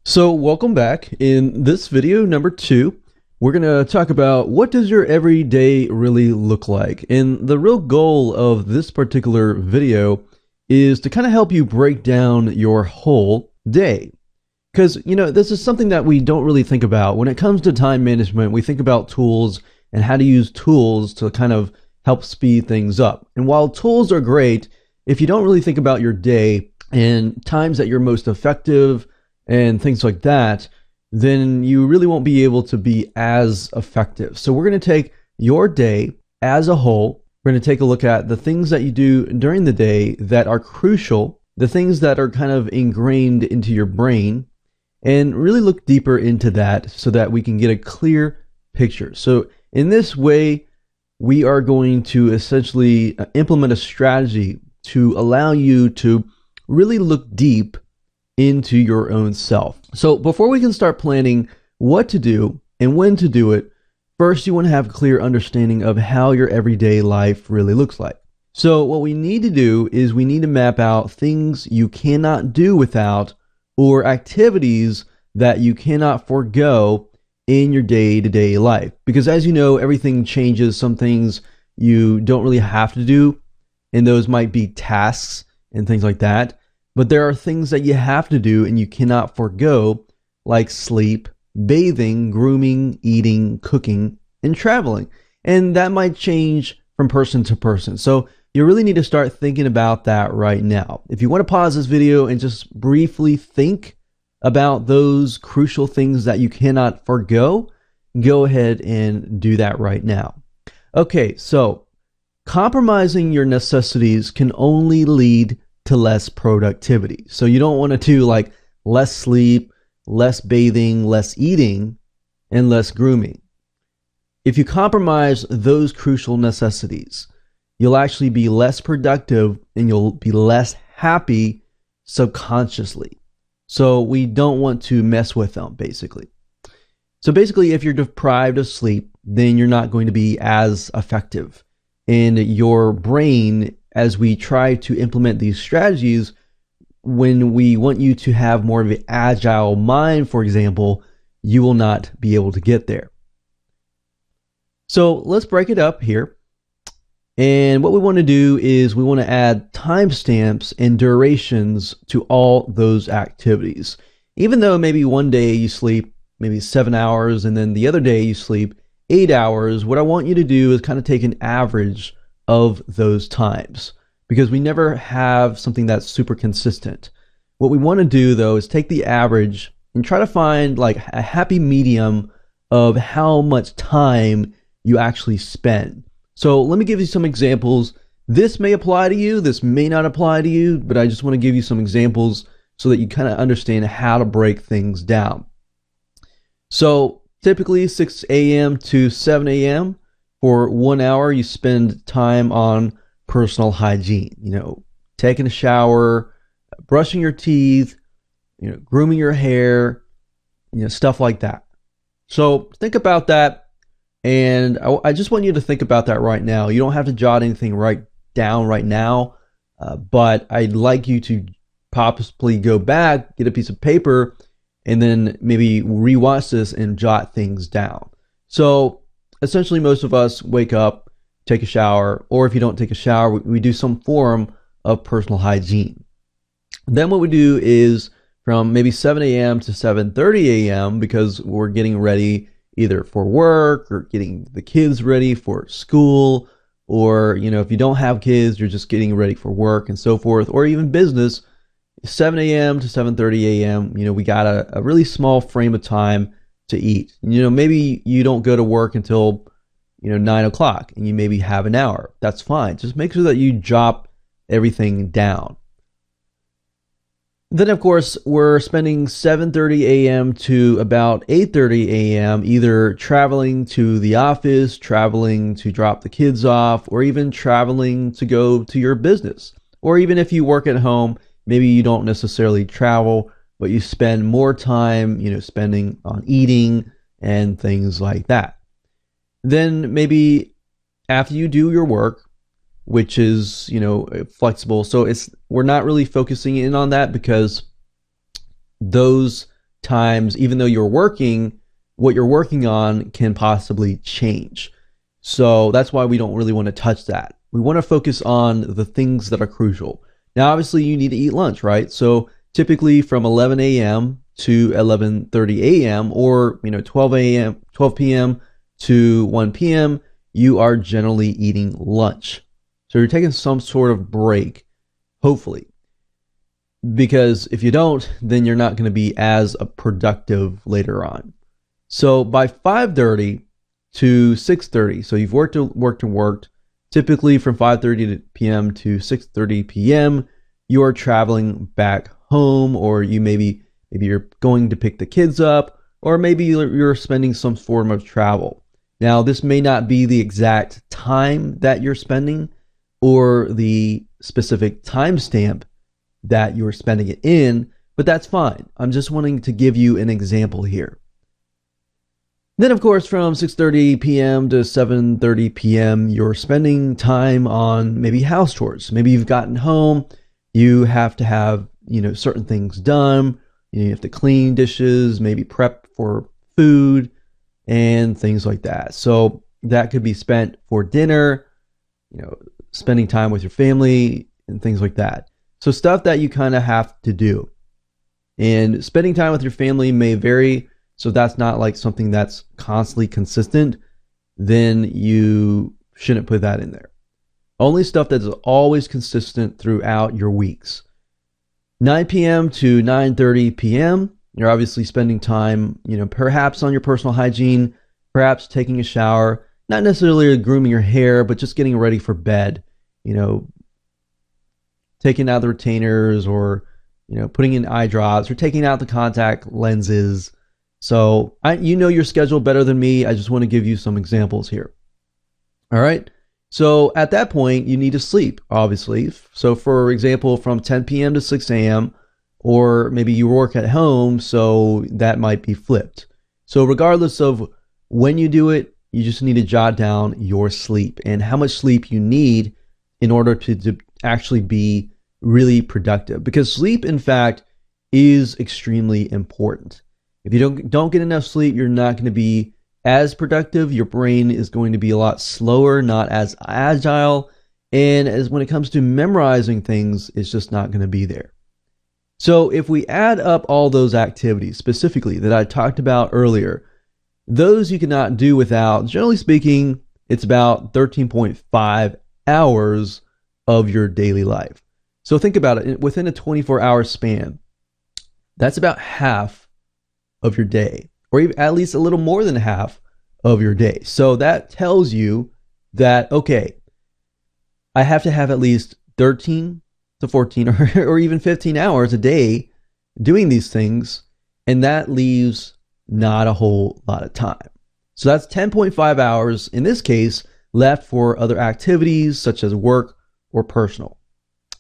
So welcome back. In this video number 2, we're going to talk about what does your everyday really look like. And the real goal of this particular video is to kind of help you break down your whole day. Because, this is something that we don't really think about. When it comes to time management, we think about tools and how to use tools to kind of help speed things up. And while tools are great, if you don't really think about your day and times that you're most effective and things like that, then you really won't be able to be as effective. So we're going to take your day as a whole. We're going to take a look at the things that you do during the day that are crucial, the things that are kind of ingrained into your brain, and really look deeper into that so that we can get a clear picture. So in this way, we are going to essentially implement a strategy to allow you to really look deep into your own self. So before we can start planning what to do and when to do it, first you want to have a clear understanding of how your everyday life really looks like. So what we need to do is we need to map out things you cannot do without, or activities that you cannot forego in your day-to-day life. Because as you know, everything changes. Some things you don't really have to do, and those might be tasks and things like that. But there are things that you have to do and you cannot forego, like sleep, bathing, grooming, eating, cooking, and traveling. And that might change from person to person. So you really need to start thinking about that right now. If you want to pause this video and just briefly think about those crucial things that you cannot forego, go ahead and do that right now. Okay, so compromising your necessities can only lead to less productivity. So you don't want to do like less sleep, less bathing, less eating, and less grooming. If you compromise those crucial necessities, you'll actually be less productive and you'll be less happy subconsciously. So we don't want to mess with them, basically. So basically, if you're deprived of sleep, then you're not going to be as effective. And your brain, as we try to implement these strategies, when we want you to have more of an agile mind, for example, you will not be able to get there. So let's break it up here. And what we want to do is we want to add timestamps and durations to all those activities. Even though maybe one day you sleep maybe 7 hours and then the other day you sleep 8 hours, what I want you to do is kind of take an average of those times, because we never have something that's super consistent. What we want to do though is take the average and try to find like a happy medium of how much time you actually spend. So let me give you some examples. This may apply to you, this may not apply to you, but I just want to give you some examples so that you kind of understand how to break things down. So typically 6 a.m. to 7 a.m. for 1 hour, you spend time on personal hygiene, taking a shower, brushing your teeth, grooming your hair, stuff like that. So think about that. And I just want you to think about that right now. You don't have to jot anything down right now, but I'd like you to possibly go back, get a piece of paper, and then maybe rewatch this and jot things down. So essentially, most of us wake up, take a shower, or if you don't take a shower, we do some form of personal hygiene. Then what we do is from maybe 7 a.m. to 7:30 a.m. because we're getting ready either for work or getting the kids ready for school, or if you don't have kids, you're just getting ready for work and so forth, or even business. 7 a.m. to 7:30 a.m. we got a really small frame of time to eat. Maybe you don't go to work until 9 o'clock and you maybe have an hour. That's fine. Just make sure that you jot everything down. Then of course we're spending 7:30 a.m. to about 8:30 a.m. either traveling to the office, traveling to drop the kids off, or even traveling to go to your business. Or even if you work at home, maybe you don't necessarily travel, but you spend more time, spending on eating and things like that. Then maybe after you do your work, which is, flexible. So we're not really focusing in on that because those times, even though you're working, what you're working on can possibly change. So that's why we don't really want to touch that. We want to focus on the things that are crucial. Now, obviously, you need to eat lunch, right? So typically from 11 a.m. to 11:30 a.m. or 12 p.m. to 1 p.m., you are generally eating lunch. So you're taking some sort of break, hopefully. Because if you don't, then you're not going to be as productive later on. So by 5:30 to 6:30, so you've worked, typically from 5:30 p.m. to 6:30 p.m., you are traveling back home, or maybe you're going to pick the kids up, or maybe you're spending some form of travel. Now, this may not be the exact time that you're spending or the specific timestamp that you're spending it in, but that's fine. I'm just wanting to give you an example here. Then, of course, from 6:30 p.m. to 7:30 p.m., you're spending time on maybe house chores. Maybe you've gotten home, you have to have, certain things done. You have to clean dishes, maybe prep for food and things like that. So that could be spent for dinner, spending time with your family and things like that. So stuff that you kind of have to do. And spending time with your family may vary. So that's not like something that's constantly consistent. Then you shouldn't put that in there. Only stuff that's always consistent throughout your weeks. 9 p.m. to 9:30 p.m., you're obviously spending time, perhaps on your personal hygiene, perhaps taking a shower, not necessarily grooming your hair, but just getting ready for bed, taking out the retainers, or, putting in eye drops, or taking out the contact lenses. So your schedule better than me. I just want to give you some examples here. All right. So at that point, you need to sleep, obviously. So for example, from 10 p.m. to 6 a.m., or maybe you work at home, so that might be flipped. So regardless of when you do it, you just need to jot down your sleep and how much sleep you need in order to actually be really productive. Because sleep, in fact, is extremely important. If you don't get enough sleep, you're not going to be as productive. Your brain is going to be a lot slower, not as agile. And as when it comes to memorizing things, it's just not going to be there. So if we add up all those activities specifically that I talked about earlier, those you cannot do without, generally speaking, it's about 13.5 hours of your daily life. So think about it, within a 24-hour span, that's about half of your day, or even at least a little more than half of your day. So that tells you that, okay, I have to have at least 13 to 14 or even 15 hours a day doing these things, and that leaves not a whole lot of time. So that's 10.5 hours in this case left for other activities such as work or personal.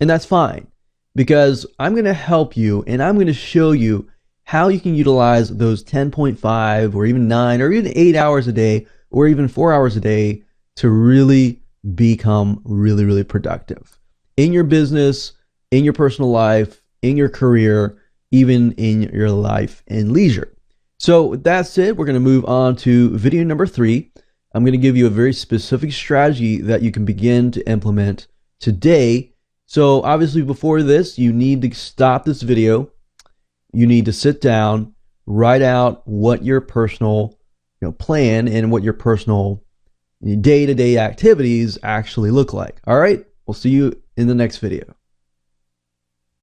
And that's fine, because I'm going to help you and I'm going to show you how you can utilize those 10.5 or even 9 or even 8 hours a day or even 4 hours a day to really become really, really productive in your business, in your personal life, in your career, even in your life and leisure. So that's it. We're going to move on to video number 3. I'm going to give you a very specific strategy that you can begin to implement today. So obviously before this, you need to stop this video. You need to sit down, write out what your personal plan and what your personal day-to-day activities actually look like. All right, we'll see you in the next video.